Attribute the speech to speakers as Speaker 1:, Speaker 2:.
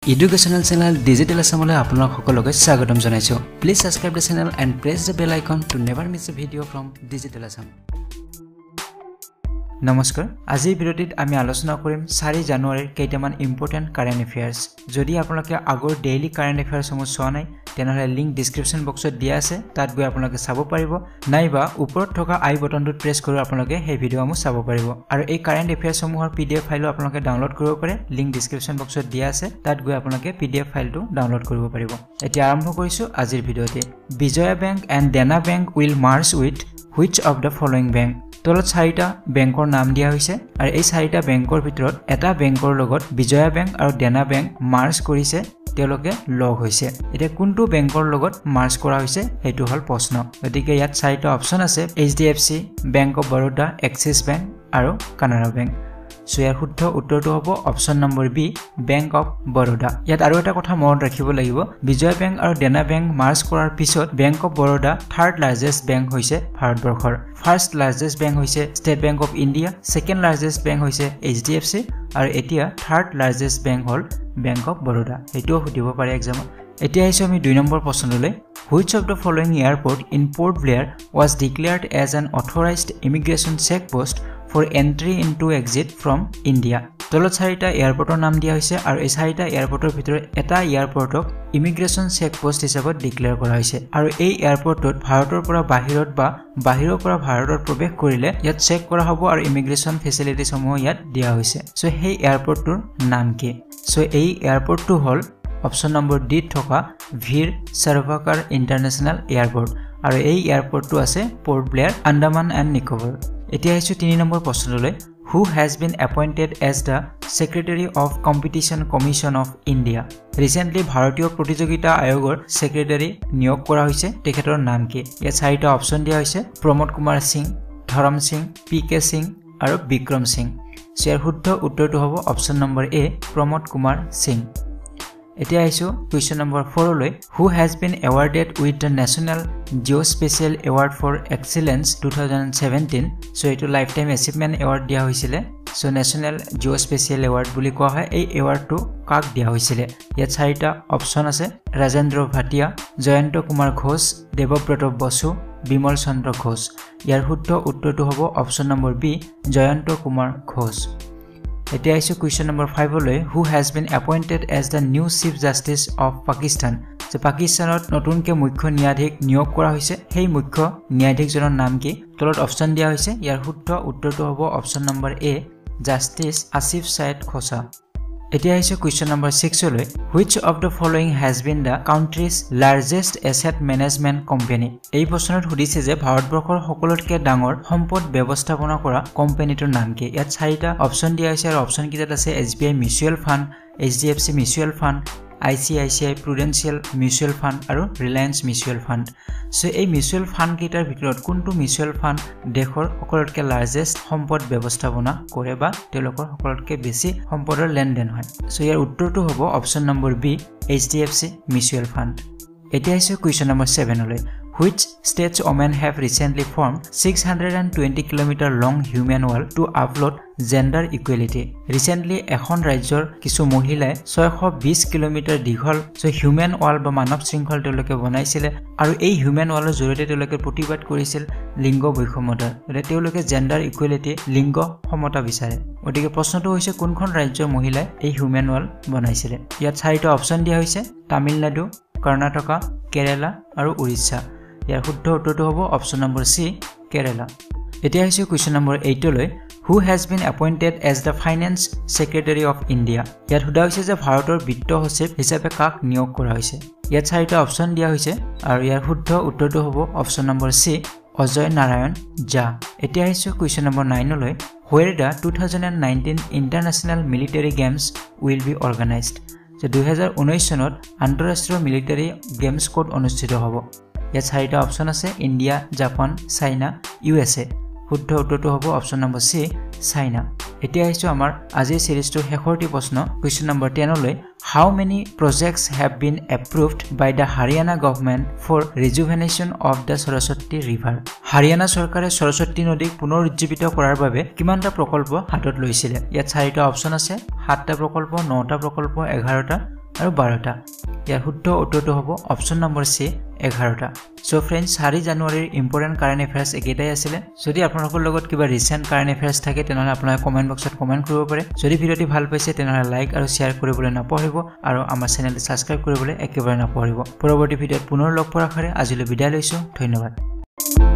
Speaker 1: Educational channel Digital Assamole আপোনাক সকলোকে স্বাগতম জনাইছো Please subscribe the channel and press the bell icon to never miss a video from Digital Assam নমস্কাৰ আজি ভিডিওটিত আমি আলোচনা কৰিম 4 জানুৱাৰীৰ কেইটামান ইম্পৰ্টেন্ট কাৰেন্ট এফেয়াৰ্স যদি আপোনালোকে আগৰ ডেইলি কাৰেন্ট এফেয়াৰ্স সমূহ চোৱা নাই তেনেহলে লিংক ডেসক্ৰিপচন বক্সত দিয়া আছে তাত গৈ আপোনালোকে চাব পাৰিব নাইবা ওপৰত থকা আই বটনটোত প্ৰেছ কৰি আপোনালোকে এই ভিডিওসমূহ চাব পাৰিব আৰু এই কাৰেন্ট এফেয়াৰ্স সমূহৰ পিডিএফ ফাইলও আপোনালোকে ডাউনলোড কৰিব পাৰে লিংক ডেসক্ৰিপচন বক্সত দিয়া আছে তাত গৈ আপোনালোকে পিডিএফ ফাইলটো ডাউনলোড কৰিব পাৰিব এতিয়া আৰম্ভ কৰিছো আজিৰ ভিডিওতে বিজয়া বেংক এণ্ড দেনা bank will merge with which of the following bank তলত 4টা বেংকৰ নাম দিয়া হৈছে আৰু এই 4টা বেংকৰ ভিতৰত এটা বেংকৰ লগত বিজয়া বেংক আৰু দেনা বেংক মাৰ্জ কৰিছে তেওঁলোকে লগ হৈছে এটা কোনটো বেংকৰ লগত মাৰ্জ কৰা হৈছে হেতু হল প্ৰশ্ন গতিকে ইয়াত 4টা অপচন আছে HDFC bank of Baroda Axis bank আৰু কানাড়া বেংক সো ইয়াৰ শুদ্ধ উত্তৰটো হ'ব option number B bank of Baroda ইয়াত আৰু এটা কথা মনত ৰাখিব লাগিব বিজয়া বেংক আৰু দেনা বেংক মাৰ্জ কৰাৰ পিছত bank of Baroda third largest bank হৈছে ভাৰতবৰ্ষৰ ফাৰ্স্ট লাৰ্জেষ্ট বেংক হৈছে state bank of India second largest bank হৈছে HDFC আৰু এতিয়া third largest bank hall bank of Baroda এটো সুধিব পাৰে এক্সামত এতিয়া আহিছো আমি 2 number প্ৰশ্নলৈ which of the following airport in Port Blair was declared as an authorized immigration checkpost for entry into exit from India তলত 4টা এয়াৰপৰ্টৰ নাম দিয়া হৈছে আৰু এই 4টা এয়াৰপৰ্টৰ ভিতৰত এটা এয়াৰপৰ্টক ইমিগ্ৰেশ্যন চেকপোষ্ট হিচাপে ডিক্লেয়াৰ কৰা হৈছে আৰু এই এয়াৰপৰ্টত ভাৰতৰ পৰা বাহিৰত বা বাহিৰৰ পৰা ভাৰতত প্ৰৱেশ কৰিলে ইয়াত চেক কৰা হ'ব আৰু ইমিগ্ৰেশ্যন ফেচিলিটি সমূহ ইয়াত দিয়া হৈছে সো সেই এয়াৰপৰ্টৰ নাম কি সো এই এয়াৰপৰ্টটো হল অপচন নম্বৰ ডি থকা ভীৰ সাভাৰকাৰ ইন্টাৰনেশ্যনেল এয়াৰপৰ্ট আৰু এই এয়াৰপৰ্টটো আছে port Blair Andaman and Nicobar এতিয়া আহিছো 3 number প্ৰশ্নলৈ who has been appointed as the secretary of competition commission of india recently ভাৰতীয় প্ৰতিযোগিতা আয়োগৰ সেক্ৰেটাৰী নিয়োগ কৰা হৈছে তেখেতৰ নাম কি ইয়াত 4টা অপচন দিয়া হৈছে প্ৰমোদ কুমাৰ সিং ধৰম সিং পিকে সিং আৰু বিক্ৰম সিং ইয়াৰ শুদ্ধ উত্তৰটো হ'ব অপচন নম্বৰ এ প্ৰমোদ কুমাৰ সিং এতিয়া আহিছো কোৱেশ্চন নম্বৰ 4 লৈ who has been awarded with the national geospatial award for excellence 2017 so এটো lifetime achievement award দিয়া হৈছিল so national geospatial award বুলি কোৱা হয় এই এৱাৰ্ডটো কাক দিয়া হৈছিল ইয়াত 4টা অপচন আছে ৰাজেন্দ্ৰ ভাটিয়া জয়ন্ত কুমাৰ ঘোষ দেৱব্ৰত বসু বিমল চন্দ্ৰ ঘোষ ইয়াৰ শুদ্ধ উত্তৰটো হ'ব option number B Jayanta Kumar Ghosh এতিয়া আহিছো কোৱেশ্চন নম্বৰ 5 লৈ who has been appointed as the new chief justice of pakistan যে পাকিস্তানত নতুনকে মুখ্য ন্যায়াধীশ নিয়োগ কৰা হৈছে সেই মুখ্য ন্যায়াধীশজনৰ নাম কি তলত অপচন দিয়া হৈছে ইয়াৰ শুদ্ধ উত্তৰটো হ'ব অপচন নম্বৰ এ জাস্টিস আসিফ সাইদ খোসা এতিয়া আহিছো কোৱেশ্চন নম্বৰ 6 লৈ which of the following has been the country's largest asset management company এই প্ৰশ্নত সুধিছে যে ভাৰতবৰ্ষৰ সকলোতকৈ ডাঙৰ সম্পদ ব্যৱস্থাপনা কৰা কোম্পানীটোৰ নাম কি ইয়াত 4টা অপচন দিয়া হৈছে আৰু অপচন কিটাত আছে SBI mutual fund HDFC mutual fund ICICI Prudential Mutual Fund আৰু Reliance Mutual Fund সো এই মিউচুৱেল ফাণ্ড কিটাৰ ভিতৰত কোনটো মিউচুৱেল ফাণ্ড দেশৰ সকলোতকৈ লাৰ্জেষ্ট সম্পদ ব্যৱস্থাপনা কৰে বা তেওঁলোকৰ সকলোতকৈ বেছি সম্পদৰ লেনদেন হয় সো ইয়াৰ উত্তৰটো হ'ব option number B HDFC Mutual Fund এতিয়া আহিছো কোৱেশ্চন নম্বৰ 7 লৈ which states women have recently formed 620 km long human wall to uphold gender equality recently এখন ৰাজ্যৰ কিছু মহিলাই 620 কিলোমিটাৰ দীঘল সো হিউম্যান ওয়াল বা মানৱ শৃংখল তেওঁলোকে বনাইছিল আৰু এই হিউম্যান ওয়ালৰ জৰিয়তে তেওঁলোকে প্ৰতিবাদ কৰিছিল লিংগ বৈষম্যতা তেওঁলোকে জেন্ডাৰ ইকুৱেলিটি লিংগ সমতা বিচাৰে গতিকে প্ৰশ্নটো হৈছে কোনখন ৰাজ্যৰ মহিলাই এই হিউম্যান ওয়াল বনাইছিল ইয়াত 4টা অপচন দিয়া হৈছে তামিলনাডু কৰ্ণাটকা কেৰালা আৰু উৰিষ্যা ইয়াৰ শুদ্ধ উত্তৰটো হ'ব অপচন নম্বৰ সি কেৰালা এতিয়া আহিছো কোৱেশ্চন নম্বৰ 8 লৈ who has been appointed as the finance secretary of india ইয়াত সুধা হৈছে যে ভাৰতৰ বিত্ত সচিব হিচাপে কাক নিয়োগ কৰা হৈছে ইয়াত 4টা অপচন দিয়া হৈছে আৰু ইয়াৰ শুদ্ধ উত্তৰটো হ'ব অপচন নম্বৰ সি অজয় নাৰায়ণ জা এতিয়া আহিছো কোৱেশ্চন নম্বৰ 9 লৈ where the 2019 international military games will be organized যে 2019 চনত আন্তঃৰাষ্ট্ৰীয় মিলিটাৰী গেমছ কোড অনুষ্ঠিত হ'ব ইয়াত 4টা অপচন আছে ইণ্ডিয়া জাপান চাইনা USA শুদ্ধ উত্তৰটো হ'ব অপচন নম্বৰ সি চাইনা এতিয়া আহিছো আমাৰ আজিৰ সিৰিজটোৰ শেষৰটি প্ৰশ্ন কোৱেশ্চন নম্বৰ 10 লৈ how many projects have been approved by the Haryana government for rejuvenation of the Saraswati river Haryana চৰকাৰে সৰস্বতী নদীক পুনৰুজ্জীৱিত কৰাৰ বাবে কিমানটা প্ৰকল্প হাতত লৈছিল ইয়াত 4টা অপচন আছে 7টা প্ৰকল্প 9টা প্ৰকল্প 11টা আৰু 12টা ইয়াৰ শুদ্ধ উত্তৰটো হ'ব অপচন নম্বৰ সি 11টা সো फ्रेंड्स 4 জানুৱাৰীৰ ইম্পৰ্টেন্ট কাৰেন্ট এফেয়াৰ্স একেটাই আছিল যদি আপোনালোকৰ লগত কিবা ৰিসেন্ট কাৰেন্ট এফেয়াৰ্স থাকে তেনহলে আপোনালোকে কমেন্ট বক্সত কমেন্ট কৰিব পাৰে যদি ভিডিওটি ভাল পাইছে তেনহলে লাইক আৰু শেয়াৰ কৰিবলৈ নাপাহৰিব আৰু আমাৰ চেনেলটো সাবস্ক্ৰাইব কৰিবলৈ একেবাৰে নাপাহৰিব পৰৱৰ্তী ভিডিঅত পুনৰ লগ পোৱাৰ আশাৰে আজিলৈ বিদায় লৈছো ধন্যবাদ